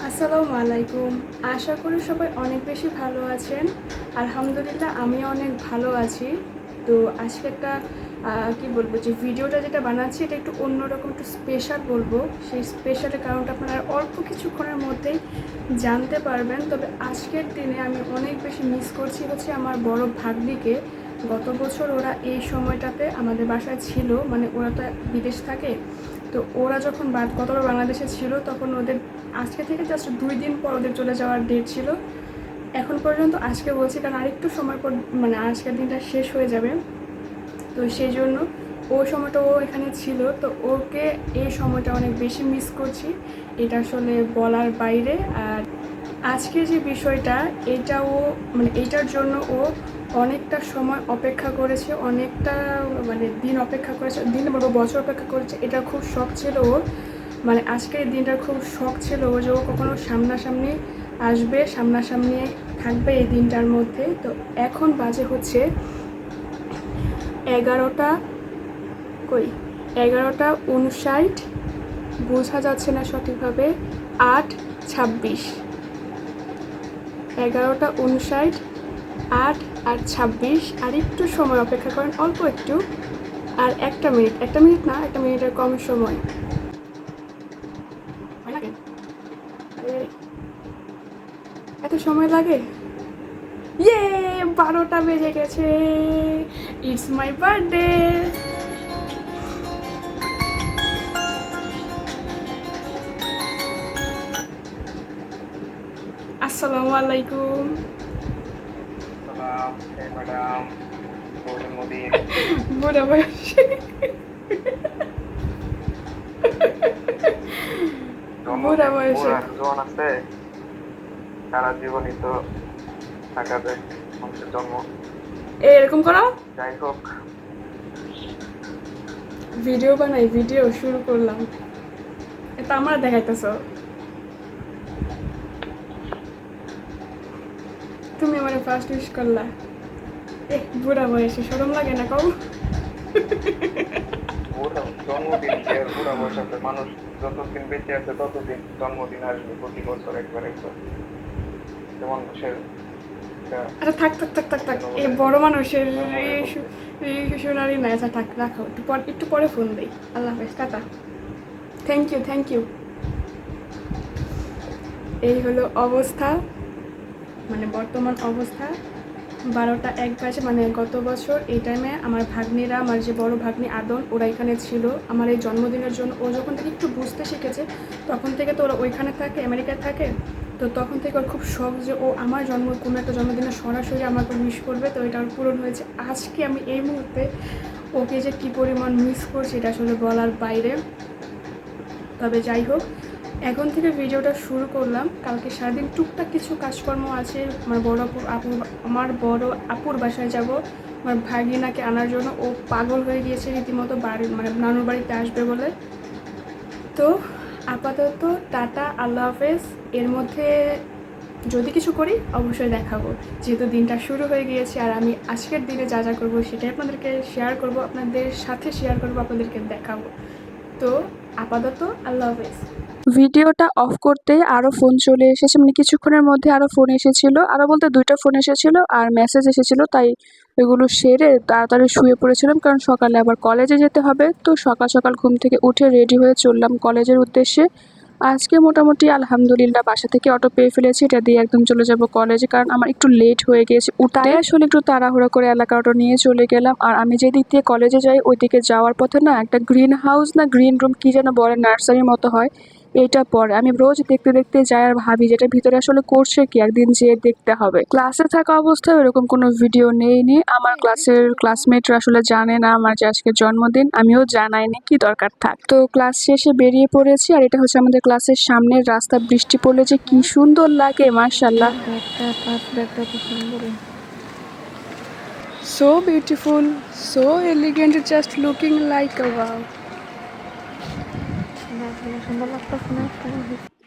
আসসালামু আলাইকুম। আশা করি সবাই অনেক বেশি ভালো আছেন। আলহামদুলিল্লাহ আমি অনেক ভালো আছি। তো আজকে একটা কি বলবো, যে ভিডিওটা যেটা বানাচ্ছি এটা একটু অন্যরকম, একটু স্পেশাল বলবো। সেই স্পেশালের কারণটা আপনারা অল্প কিছুক্ষণের মধ্যেই জানতে পারবেন। তবে আজকের দিনে আমি অনেক বেশি মিস করছি হচ্ছে আমার বড় ভাগ্নিকে। গত বছর ওরা এই সময়টাতে আমাদের বাসায় ছিল, মানে ওরা তো বিদেশ থাকে। তো ওরা যখন গতবার বাংলাদেশে ছিল তখন ওদের আজকে থেকে জাস্ট 2 দিন পর ওদের চলে যাওয়ার ডেট ছিল। এখন পর্যন্ত আজকে বলছি, কারণ আরেকটু সময় পর মানে আজকের দিনটা শেষ হয়ে যাবে। তো সেই জন্য ওই সময়টা ও এখানে ছিল, তো ওকে এই সময়টা অনেক বেশি মিস করছি। এটা আসলে বলার বাইরে। আর আজকে যে বিষয়টা, এটাও মানে এইটার জন্য ও অনেকটা সময় অপেক্ষা করেছে, অনেকটা মানে দিন অপেক্ষা করেছে, দিন বলবো বছর অপেক্ষা করেছে। এটা খুব শখ ছিল ওর, মানে আজকের এই দিনটার খুব শখ ছিল ও, যে ও কখনো সামনাসামনি আসবে, সামনাসামনি থাকবে এই দিনটার মধ্যে। তো এখন বাজে হচ্ছে 11টা, কই 11টা 59, বোঝা যাচ্ছে না সঠিকভাবে, 8:26, 11টা 59, 8:26। আর একটু সময় অপেক্ষা করেন, অল্প একটু, আর 1 মিনিট, 1 মিনিট না, 1 মিনিটের কম সময় লাগে। এত সময় লাগে? ইয়ে, 12টা বেজে গেছে। It's my birthday. আসসালামু আলাইকুম। সালাম, এই ম্যাডাম, শুভ জন্মদিন। বুড়া বয়সে বুড়া জন্মদিন বয়সে বুড়া জোয়ান আছে, সারা জীবনই তো থাকা যায় মানুষের জন্ম। এরকম করো। যাই হোক, ভিডিও বানাই, ভিডিও শুরু করলাম, এটা আমার দেখাইতেছ। তুমি আমার ফার্স্ট উইশ করলা। বুড়া বয়সে শরম লাগে না কও? বুড়া জন্মদিন কি আর বুড়া বয়স আছে? মানুষ যতদিন বেঁচে আছে ততদিন জন্মদিন আসবে, প্রতি বছর একবার একবার। যেমন মানুষের একটা আচ্ছা, থাক থাক থাক থাক থাক, যেন এই বলে বড় মানুষের জন্মদিন খুব শোনারই না। আচ্ছা থাক, রাখো, একটু পরে ফোন দিই। আল্লাহ হাফেজ, tata. Thank you, thank you. এই হলো অবস্থা, মানে বর্তমান অবস্থা। 12টা 1 বাজে, মানে গত বছর এই টাইমে আমার ভাগ্নিরা, আমার যে বড় ভাগ্নি আদন, ওরা এখানে ছিল আমার এই জন্মদিনের জন্য। ও যখন থেকে একটু বুঝতে শিখেছে তখন থেকে তো ওরা ওইখানে থাকে, আমেরিকায় থাকে। তো তখন থেকে ওর খুব শখ যে ও আমার কোনো একটা জন্মদিনে সরাসরি আমাকে উইশ করবে। তো এটা ওর পূরণ হয়েছে। আজকে আমি এই মুহূর্তে ওকে যে কী পরিমাণ মিস করছি এটা আসলে বলার বাইরে। তবে যাই হোক, এখন থেকে ভিডিওটা শুরু করলাম। কালকে সারাদিন টুকটাক কিছু কাজকর্ম আছে। আমার বড় আপুর বাসায় যাব আমার ভাগিনাকে আনার জন্য। ও পাগল হয়ে গিয়েছে রীতিমতো, বাড়ি মানে নানুর বাড়িতে আসবে বলে। তো আপাতত টাটা, আল্লাহ হাফেজ। এর মধ্যে যদি কিছু করি অবশ্যই দেখাবো, যেহেতু দিনটা শুরু হয়ে গিয়েছে। আর আমি আজকের দিনে যা যা করবো সেটাই আপনাদেরকে শেয়ার করব, আপনাদের সাথে শেয়ার করব, আপনাদেরকে দেখাবো। তো আপাতত আল্লাহ হাফেজ। ভিডিওটা অফ করতে আরও ফোন চলে এসেছে, মানে কিছুক্ষণের মধ্যে আরও ফোন এসেছিল, আরও বলতে 2টা ফোন এসেছিল আর মেসেজ এসেছিল। তাই এগুলো সেরে তাড়াতাড়ি শুয়ে পড়েছিলাম, কারণ সকালে আবার কলেজে যেতে হবে। তো সকাল সকাল ঘুম থেকে উঠে রেডি হয়ে চললাম কলেজের উদ্দেশ্যে। আজকে মোটামুটি আলহামদুলিল্লাহ বাসা থেকে অটো পেয়ে ফেলেছি, এটা দিয়ে একদম চলে যাব কলেজে, কারণ আমার একটু লেট হয়ে গিয়েছে উঠতে। তাই আসলে একটু তাড়াহুড়ো করে এলাকা অটো নিয়ে চলে গেলাম। আর আমি যে দিক দিয়ে কলেজে যাই ওই দিকে যাওয়ার পথে না একটা গ্রিন হাউস না গ্রিন রুম কি যেন বলে, নার্সারির মতো হয়, এটা পরে আমি রোজ দেখতে দেখতে যাই আর ভাবি যেটা ভিতরে আসলে করছে কি, একদিন যেয়ে দেখতে হবে। ক্লাসে থাকা অবস্থায় এরকম কোনো ভিডিও নেইনি। আমার ক্লাসের ক্লাসমেটরা আসলে জানে না আমার যে আজকে জন্মদিন, আমিও জানাইনি, কি দরকার থাক। তো ক্লাস শেষে বেরিয়ে পড়েছি, আর এটা হচ্ছে আমাদের ক্লাসের সামনের রাস্তা। বৃষ্টি পড়লে যে কি সুন্দর লাগে, মাশাআল্লাহ। So beautiful, so elegant, just looking like আ ওয়াও।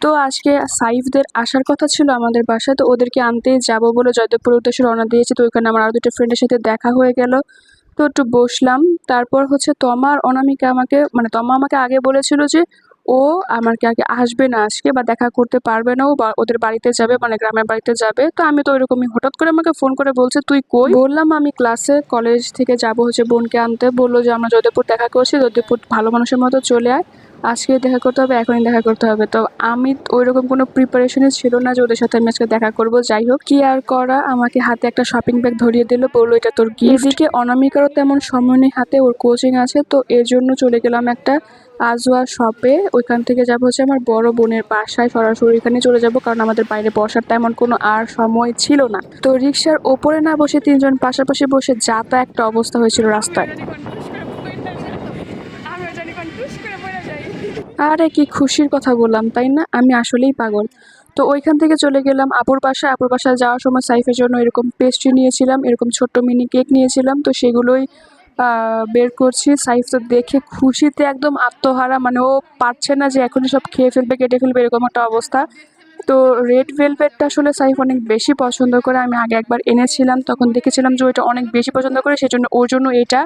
তো আজকে সাইফদের আসার কথা ছিল আমাদের বাসায়, তো ওদেরকে আনতে যাব বলে জয়দেবপুর উদ্দেশ্যে রওনা দিয়েছি। তো ওইখানে আমার আরও 2টা ফ্রেন্ডের সাথে দেখা হয়ে গেল। তো একটু বসলাম। তারপর হচ্ছে তমা আর অনামিকা আমাকে, মানে তমা আমাকে আগে বলেছিল যে ও আমাকে আগে আসবে না আজকে বা দেখা করতে পারবে না, ও ওদের বাড়িতে যাবে, মানে গ্রামের বাড়িতে যাবে। তো আমি তো ওইরকমই, হঠাৎ করে আমাকে ফোন করে বলছে তুই কই। বললাম আমি ক্লাসে, কলেজ থেকে যাবো হচ্ছে বোনকে আনতে। বললো যে আমরা যোধপুর দেখা করছি, যোধপুর ভালো মানুষের মতো চলে আয়, আজকে দেখা করতে হবে, এখনই দেখা করতে হবে। তো আমি ওইরকম কোনো প্রিপারেশনই ছিল না যে ওদের সাথে আমি আজকে দেখা করব। যাই হোক, কি আর করা, আমাকে হাতে একটা শপিং ব্যাগ ধরিয়ে দিল, বললো এটা তোর গিফট। এদিকে অনামিকারও তেমন সময় নেই হাতে, ওর কোচিং আছে, তো এর জন্য চলে গেলাম একটা আজওয়া শপে। ওইখান থেকে যাবো হচ্ছে আমার বড় বোনের বাসায়, সরাসরি এখানে চলে যাব, কারণ আমাদের বাইরে বসার তেমন কোনো আর সময় ছিল না। তো রিক্সার ওপরে না বসে তিনজন পাশাপাশি বসে যা তা একটা অবস্থা হয়েছিল রাস্তায়। আরে কি খুশির কথা বললাম তাই না, আমি আসলেই পাগল। তো ওইখান থেকে চলে গেলাম আপুর বাসায়। আপুর বাসায় যাওয়ার সময় সাইফের জন্য এরকম পেস্ট্রি নিয়েছিলাম, এরকম ছোট্ট মিনি কেক নিয়েছিলাম, তো সেগুলোই বের করছি। সাইফ তো দেখে খুশিতে একদম আত্মহারা, মানে ও পারছে না যে এখনই সব খেয়ে ফেলবে, কেটে ফেলবে, এরকম একটা অবস্থা। তো রেড ভেলভেটটা আসলে সাইফ অনেক বেশি পছন্দ করে, আমি আগে একবার এনেছিলাম, তখন দেখেছিলাম যে ওইটা অনেক বেশি পছন্দ করে, সেজন্য ওর জন্য এটা।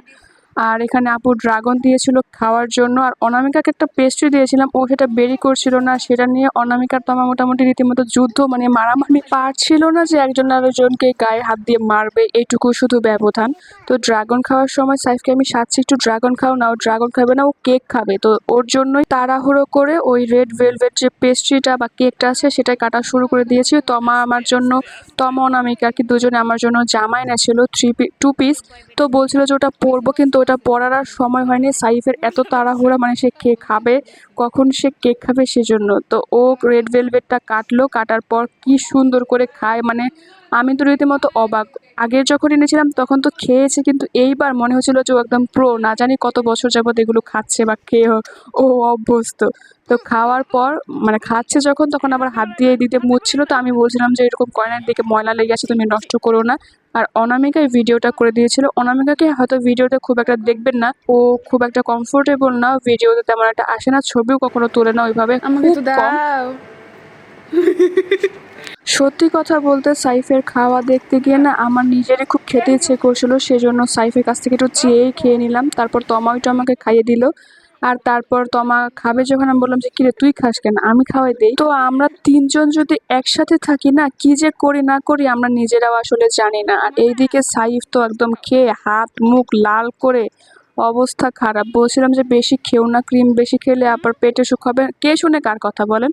আর এখানে আপু ড্রাগন দিয়েছিল খাওয়ার জন্য, আর অনামিকাকে একটা পেস্ট্রি দিয়েছিলাম, ও সেটা বেরি করছিল না, সেটা নিয়ে অনামিকার তো আমার মোটামুটি রীতিমতো যুদ্ধ, মানে মারামারি, পারছিল না যে একজন আরেকজনকে গায়ে হাত দিয়ে মারবে, এইটুকু শুধু ব্যবধান। তো ড্রাগন খাওয়ার সময় সাইফকে আমি সাথে একটু ড্রাগন খাও না, ও ড্রাগন খাবে না, ও কেক খাবে। তো ওর জন্যই তাড়াহুড়ো করে ওই রেড ভেলভেট যে পেস্ট্রিটা বা কেকটা আছে সেটাই কাটা শুরু করে দিয়েছি। তমা আমার জন্য, তমা অনামিকা আর কি দুজনে আমার জন্য জামা এনেছিল 2 পিস। তো বলছিল যে ওটা পরবো, কিন্তু ওটা পরার আর সময় হয়নি। সাইফের এত তাড়াহুড়া, মানে সে কেক খাবে, কখন সে কেক খাবে সেজন্য। তো ও রেড ভেলভেটটা কাটলো, কাটার পর কি সুন্দর করে খায়, মানে আমি তো রীতিমতো অবাক। আগে যখন এনেছিলাম তখন তো খেয়েছে, কিন্তু এইবার মনে হচ্ছিল যে ও একদম প্রো, না জানি কত বছর যাবত এগুলো খাচ্ছে বা খেয়ে ও অভ্যস্ত। তো খাওয়ার পর মানে খাচ্ছে যখন, তখন আবার হাত দিয়ে দিতে মুছছিল। তো আমি বলছিলাম যে এরকম কয়নার দিকে ময়লা লেগে আছে, তুমি নষ্ট করো না। আর অনামিকাই ভিডিওটা করে দিয়েছিল। অনামিকাকে হয়তো ভিডিওতে খুব একটা দেখবেন না, ও খুব একটা কমফোর্টেবল না, ভিডিওতে তেমন একটা আসে না, ছবিও কখনো তোলে না ওইভাবে, আমাকে খুব তো কম। দাও। সত্যি কথা বলতে সাইফের খাওয়া দেখতে গিয়ে না আমার নিজেরই খুব খেতে ইচ্ছে করছিল, সেজন্য সাইফের কাছ থেকে একটু চেয়েই খেয়ে নিলাম। তারপর তমা ওইটা আমাকে খাইয়ে দিল। আর তারপর তমা খাবে যখন, আমি বললাম যে কিরে তুই খাস কেন, আমি খাওয়াই দেই। তো আমরা তিনজন যদি একসাথে থাকি না, কি যে করি না করি আমরা নিজেরাও আসলে জানি না। আর এইদিকে সাইফ তো একদম খেয়ে হাত মুখ লাল করে অবস্থা খারাপ। বলছিলাম যে বেশি খেও না, ক্রিম বেশি খেলে আবার পেটে অসুখ হবে, কে শুনে কার কথা বলেন।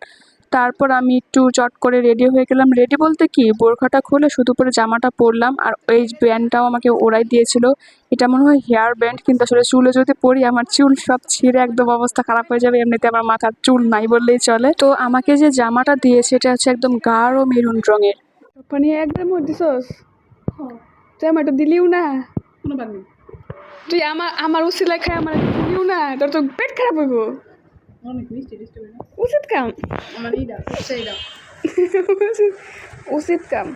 তারপর আমি একটু চট করে রেডি হয়ে গেলাম। রেডি বলতে কি, বোরখাটা খুলে শুধু পরে জামাটা পরলাম, আর এই ব্যান্ডটাও আমাকে ওরাই দিয়েছিল। এটা মনে হয় হেয়ার ব্যান্ড, কিন্তু আসলে চুলে যদি পরি আমার চুল সব ছিঁড়ে একদম অবস্থা খারাপ হয়ে যাবে, এমনিতে আমার মাথার চুল নাই বললেই চলে। তো আমাকে যে জামাটা দিয়েছে এটা হচ্ছে একদম গাঢ় মেরুন রঙের। পানি একদম দিছস, জামাটা দিলিও না। কোনো বাদ নেই, তুই আমার উচিত খাই আমার দিলিও না, তোর তো পেট খারাপ হইব। অনেক মিষ্টি টেস্টি না উচিত কাম, আমার এইটা সেইটা উচিত কাম।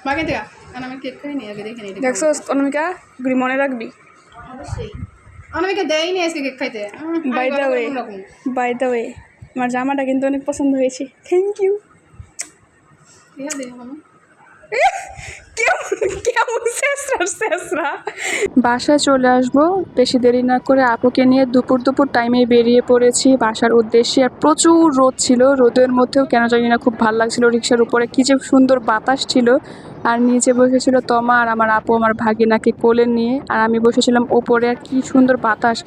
বাকি দেখা, কারণ আমি কেক খাই নি, আগে দেখে নিই। দেখছস অনামিকা, গুলি মনে রাখবি। অবশ্যই অনামিকা দেয়নি আজকে কেক খাইতে। By the way, by the way, আমার জামাটা কিন্তু অনেক পছন্দ হয়েছে, থ্যাংক ইউ। বাসায় চলে আসবো, বেশি দেরি না করে আপুকে নিয়ে দুপুর টাইমে বেরিয়ে পড়েছি বাসার উদ্দেশ্যে। আর প্রচুর রোদ ছিল, রোদের মধ্যেও কেন জানি না খুব ভালো লাগছিল। রিক্সার উপরে কি যে সুন্দর বাতাস ছিল, আর নিচে বসেছিল তমা আর আমার আপু আমার ভাগিনাকে কোলে নিয়ে, আর আমি বসেছিলাম ওপরে। আর কি সুন্দর বাতাস,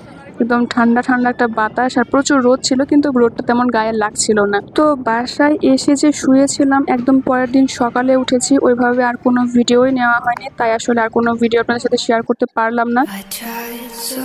একদম ঠান্ডা ঠান্ডা একটা বাতাস, আর প্রচুর রোদ ছিল, কিন্তু রোদটা তেমন গায়ে লাগছিল না। তো বাসায় এসে যে শুয়েছিলাম, একদম পরের দিন সকালে উঠেছি, ওইভাবে আর কোনো ভিডিওই নেওয়া হয়নি, তাই আসলে আর কোনো ভিডিও আপনাদের সাথে শেয়ার করতে পারলাম না। I tried so